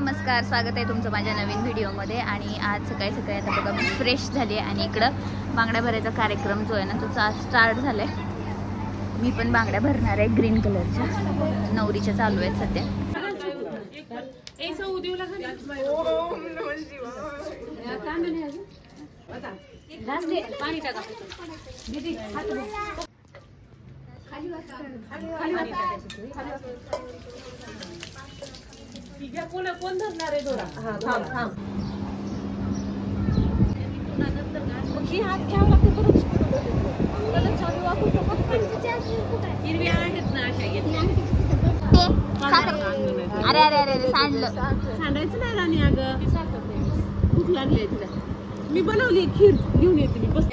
नमस्कार, स्वागत आहे तुमचं माझ्या नवीन व्हिडिओमध्ये। आणि आज सकाळी सकाळी आता बघा मी फ्रेश झाली आहे आणि इकडं बांगड्या भरायचा कार्यक्रम जो आहे ना तो स्टार्ट झालाय। मी पण बांगड्या भरणार आहे ग्रीन कलरच्या, नवरीच्या चालू आहेत सध्या। कोण धरणार आहे दोरा? थांब थांब ही हात घ्यावं लागते परत हिरवी आहेत ना अशा अरे अरे अरे सांडलं, सांडायचं नाही राणी। अगं भूक लागली तिला, मी बनवली खीर घेऊन येते मी। बस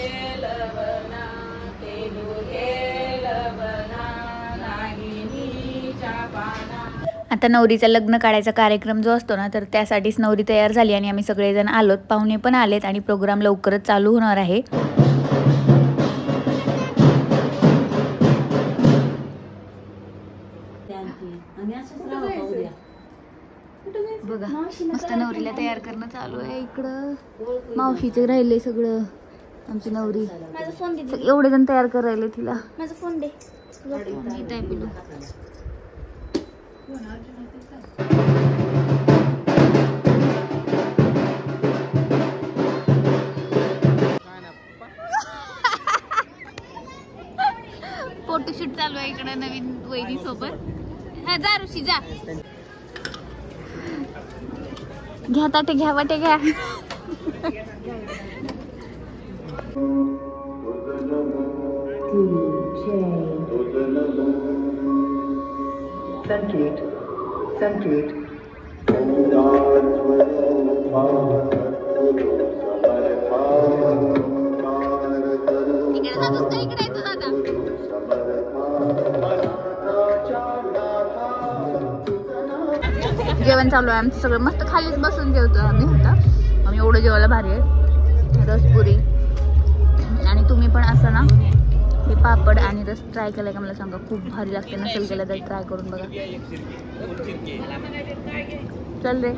आता नवरीचा लग्न काढायचा कार्यक्रम जो असतो ना तर त्यासाठीच नवरी तयार झाली आणि आम्ही सगळेजण आलोत, पाहुणे पण आलेत आणि प्रोग्राम लवकरच चालू होणार आहे। बघा मस्त नवरीला तयार करणं चालू आहे। इकडं मावशीचे राहिले सगळं, आमची नवरी एवढे जण तयार करायला तिला। माझा फोन दे, फोटोशूट चालू आहे इकडे नवीन वैरी सोबत। जा ऋषी जा, घ्या ताटे घ्या, वाटे घ्या। संकेत संकेत इकडे जातोस का? इकडे येतो दादा। जेवण चालू आहे आमचं सगळं, मस्त खालीच बसून जेवतो आम्ही। आता आम्ही एवढं जेवायला भारी आहे, रसपुरी। आणि तुम्ही पण असं ना हे पापड आणि रस ट्राय केलाय का मला सांगा, खूप भारी लागते। नसेल केलं तर ट्राय करून बघा। चल रे,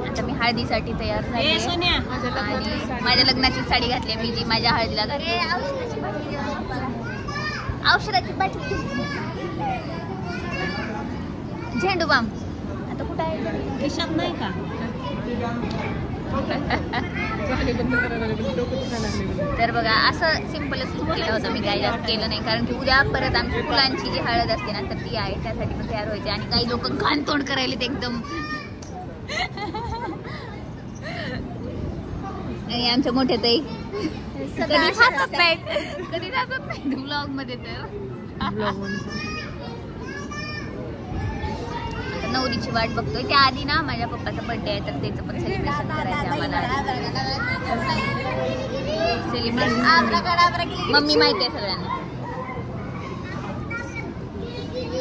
आता मी हळदीसाठी तयार झाली आणि माझ्या लग्नाची साडी घातली मी, जी माझ्या हळदीला घातली। औषधाची बाटली, झेंडू बाम आता कुठं आहे? खिशात नाही का? तर बघा असं सिंपलच केलं होतं मी, काही जास्त केलं नाही, कारण की उद्या परत आमची फुलांची जी हळद असते ना तर ती आहे, त्यासाठी पण तयार व्हायचे। आणि काही लोक खान तोंड करायला ते एकदम आणि आमच्या मोठ्या ताई कधी हसत नाहीत ब्लॉग मध्ये। तर नवरीची वाट बघतोय, त्या आधी ना माझ्या पप्पाचा बर्थडे आहे तर त्याचं पण सेलिब्रेशन करायचं आम्हाला। सेलिब्रेशन मम्मी माहिती आहे सगळ्यांना।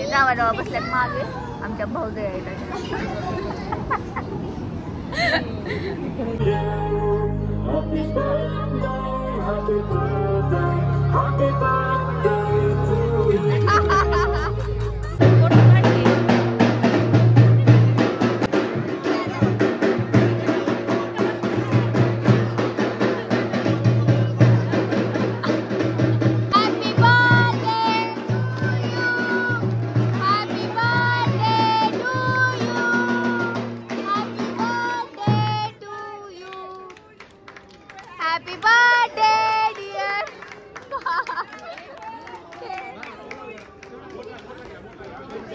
जावा जावा बसल्यात मागे आमच्या भाऊजाई आहेत। Happy birthday dear.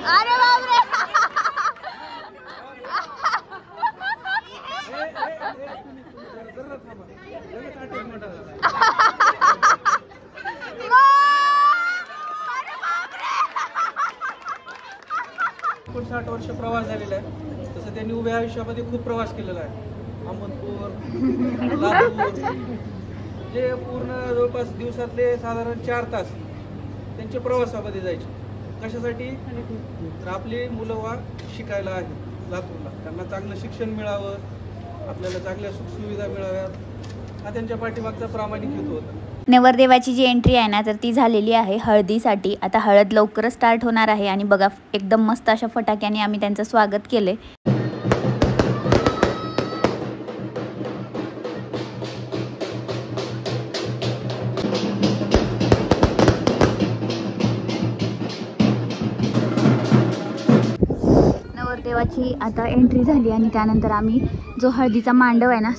अरे बापरे, पण 60 वर्ष प्रवास झालेला आहे, तसं त्यांनी उभ्या आयुष्यामध्ये खूप प्रवास केलेला आहे। अहमदपूर, लातूर, जे पूर्ण जवळपास दिवसातले साधारण 4 तास त्यांच्या प्रवासामध्ये जायचे। कशासाठी? तर आपली मुलं शिकायला आहे लातूरला, त्यांना चांगलं शिक्षण मिळावं, आपल्याला चांगल्या सुखसुविधा मिळाव्यात, हा त्यांच्या पाठीमागचा प्रामाणिक हेतू होता। नवरदेवाची जी एंट्री आहे ना तर ती झालेली आहे हळदीसाठी। आता हळद लवकरच स्टार्ट होणार आहे आणि बघा एकदम मस्त अशा फटाक्याने आम्ही त्यांचं स्वागत केले। नवरदेवाची आता एंट्री झाली आणि त्यानंतर आम्ही जो हळदीचा मांडव आहे ना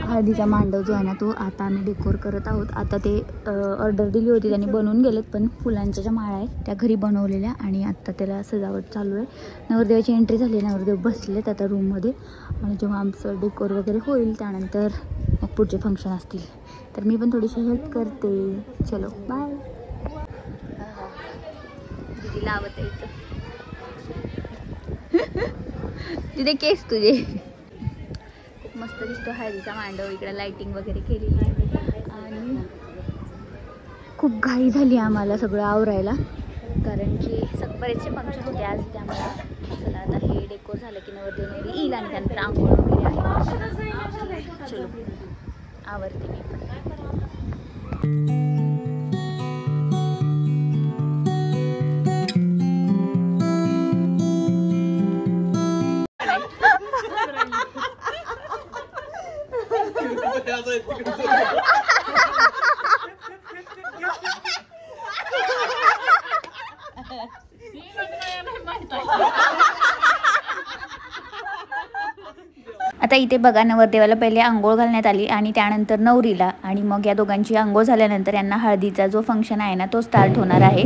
हळदीचा मांडव जो आहे ना तो आता आम्ही डेकोर करत आहोत. आता ते ऑर्डर दिली होती त्यांनी बनवून गेलेत, पण फुलांच्या ज्या माळा आहेत त्या घरी बनवलेल्या आणि आत्ता त्याला सजावट चालू आहे. नवरदेवाची एंट्री झाली, नवरदेव बसलेत आता रूममध्ये आणि जेव्हा आमचं डेकोर वगैरे होईल त्यानंतर मग पुढचे फंक्शन असतील. तर मी पण थोडीशी हेल्प करते. चलो बाय. दिदी लावत आहे तिथे केस तुझे. खूप मस्त दिसतो हळदीचा मांडव. इकडे लाइटिंग वगैरे केलेली आहे आणि खूप घाई झाली आम्हाला सगळं आवरायला, कारण की बरेचसे फंक्शन होते आज. त्यामुळे चला आता हे डेकोर झालं की नवरदेव येईल आणि त्यानंतर आंघोळ वगैरे आहे. चलो आवरते मी पण. आता इथे बघा नवरदेवाला पहिले आंघोळ घालण्यात आली आणि त्यानंतर नवरीला, आणि मग या दोघांची आंघोळ झाल्यानंतर यांना हळदीचा जो फंक्शन आहे ना तो स्टार्ट होणार आहे.